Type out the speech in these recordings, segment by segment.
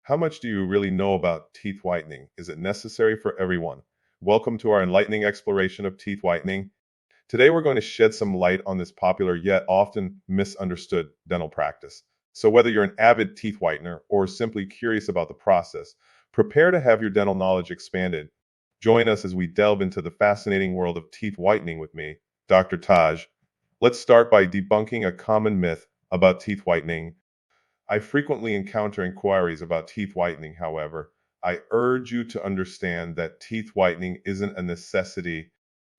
How much do you really know about teeth whitening? Is it necessary for everyone? Welcome to our enlightening exploration of teeth whitening. Today we're going to shed some light on this popular yet often misunderstood dental practice. So whether you're an avid teeth whitener or simply curious about the process, prepare to have your dental knowledge expanded. Join us as we delve into the fascinating world of teeth whitening with me, Dr. Taj. Let's start by debunking a common myth about teeth whitening. I frequently encounter inquiries about teeth whitening, however. I urge you to understand that teeth whitening isn't a necessity.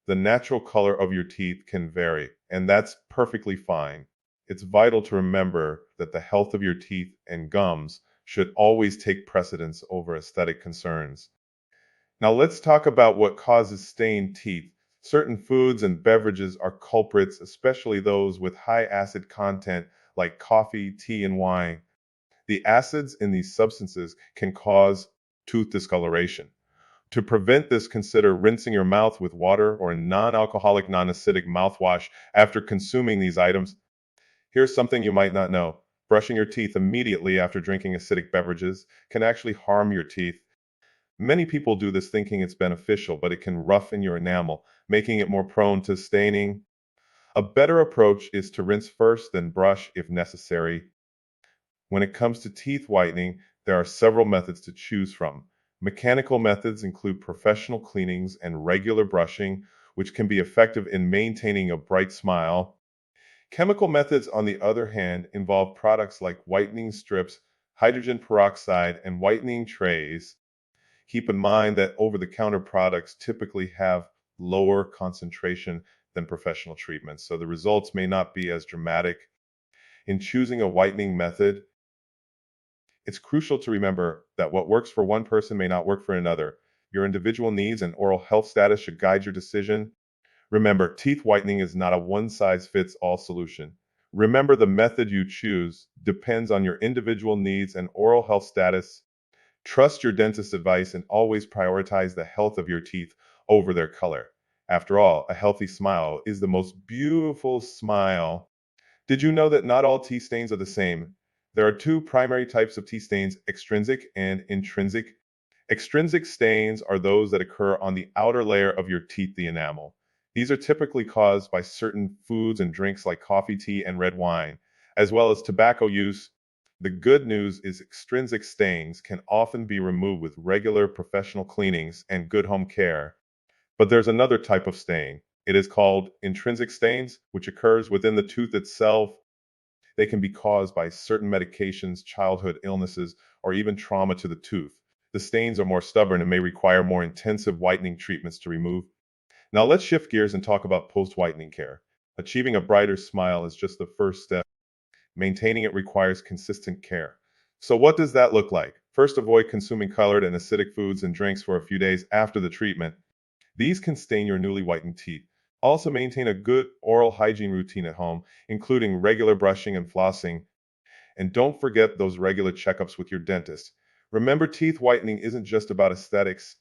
The natural color of your teeth can vary, and that's perfectly fine. It's vital to remember that the health of your teeth and gums should always take precedence over aesthetic concerns. Now let's talk about what causes stained teeth. Certain foods and beverages are culprits, especially those with high acid content like coffee, tea, and wine. The acids in these substances can cause tooth discoloration. To prevent this, consider rinsing your mouth with water or a non-alcoholic, non-acidic mouthwash after consuming these items. Here's something you might not know. Brushing your teeth immediately after drinking acidic beverages can actually harm your teeth. Many people do this thinking it's beneficial, but it can roughen your enamel, making it more prone to staining. A better approach is to rinse first, then brush if necessary. When it comes to teeth whitening, there are several methods to choose from. Mechanical methods include professional cleanings and regular brushing, which can be effective in maintaining a bright smile. Chemical methods, on the other hand, involve products like whitening strips, hydrogen peroxide, and whitening trays. Keep in mind that over-the-counter products typically have lower concentration than professional treatments, so the results may not be as dramatic. In choosing a whitening method, it's crucial to remember that what works for one person may not work for another. Your individual needs and oral health status should guide your decision. Remember, teeth whitening is not a one-size-fits-all solution. Remember, the method you choose depends on your individual needs and oral health status. Trust your dentist's advice and always prioritize the health of your teeth over their color. After all, a healthy smile is the most beautiful smile. Did you know that not all tea stains are the same? There are two primary types of tea stains, extrinsic and intrinsic. Extrinsic stains are those that occur on the outer layer of your teeth, the enamel. These are typically caused by certain foods and drinks like coffee, tea, and red wine, as well as tobacco use. The good news is extrinsic stains can often be removed with regular professional cleanings and good home care. But there's another type of stain. It is called intrinsic stains, which occurs within the tooth itself. They can be caused by certain medications, childhood illnesses, or even trauma to the tooth. The stains are more stubborn and may require more intensive whitening treatments to remove. Now let's shift gears and talk about post-whitening care. Achieving a brighter smile is just the first step. Maintaining it requires consistent care. So what does that look like? First, avoid consuming colored and acidic foods and drinks for a few days after the treatment. These can stain your newly whitened teeth. Also maintain a good oral hygiene routine at home, including regular brushing and flossing. And don't forget those regular checkups with your dentist. Remember, teeth whitening isn't just about aesthetics.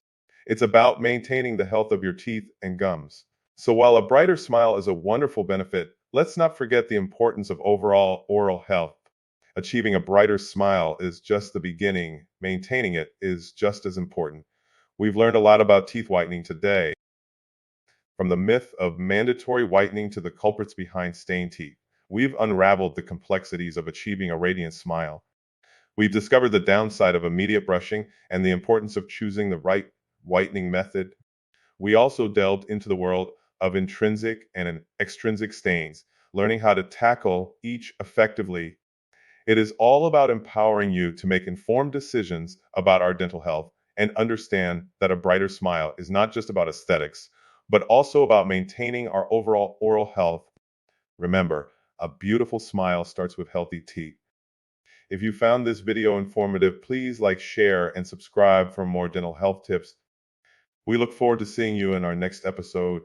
It's about maintaining the health of your teeth and gums. So while a brighter smile is a wonderful benefit, let's not forget the importance of overall oral health. Achieving a brighter smile is just the beginning. Maintaining it is just as important. We've learned a lot about teeth whitening today, from the myth of mandatory whitening to the culprits behind stained teeth. We've unraveled the complexities of achieving a radiant smile. We've discovered the downside of immediate brushing and the importance of choosing the right whitening method. We also delved into the world of intrinsic and extrinsic stains, learning how to tackle each effectively. It is all about empowering you to make informed decisions about our dental health and understand that a brighter smile is not just about aesthetics, but also about maintaining our overall oral health. Remember, a beautiful smile starts with healthy teeth. If you found this video informative, please like, share, and subscribe for more dental health tips. We look forward to seeing you in our next episode.